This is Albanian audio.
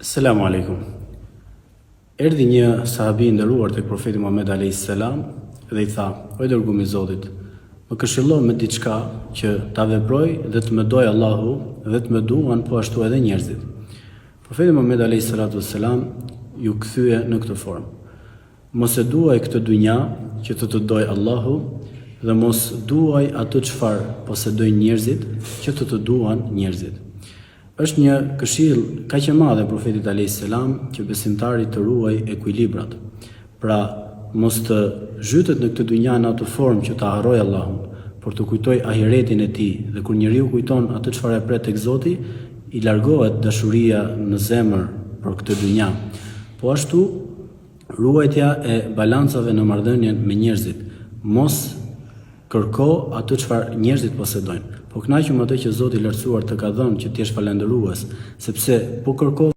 Selamu alaikum. Erdhi një sahabi i nderuar tek profeti Muhammed alayhis salam dhe i tha: "O i dërguar i Zotit, më këshillo me diçka që ta veproj dhe të më dojë Allahu dhe të më duan po ashtu edhe njerëzit." Profeti Muhammed alayhis salam ju kthye në këtë formë: "Mos e duaj këtë dynja që të dojë Allahu dhe mos duaj atë çfarë posedojnë njerëzit që të duan njerëzit." Është një këshill kaq e madhe profetit alayhis salam që besimtari të ruaj ekuilibrat. Pra, mos të zhytet në këtë dynja në atë formë që ta harrojë Allahun, por të kujtoj ahiretin e tij, dhe kur njeriu kujton atë çfarë e pret tek Zoti, i largohet dashuria në zemër për këtë dynja. Po ashtu, ruajtja e balancave në marrëdhënien me njerëzit. Mos kërko atë çfarë njerëzit posedojnë, po kënaqu me atë që Zoti i Lartësuar të ka dhënë që ti jesh falendërues, sepse po kërko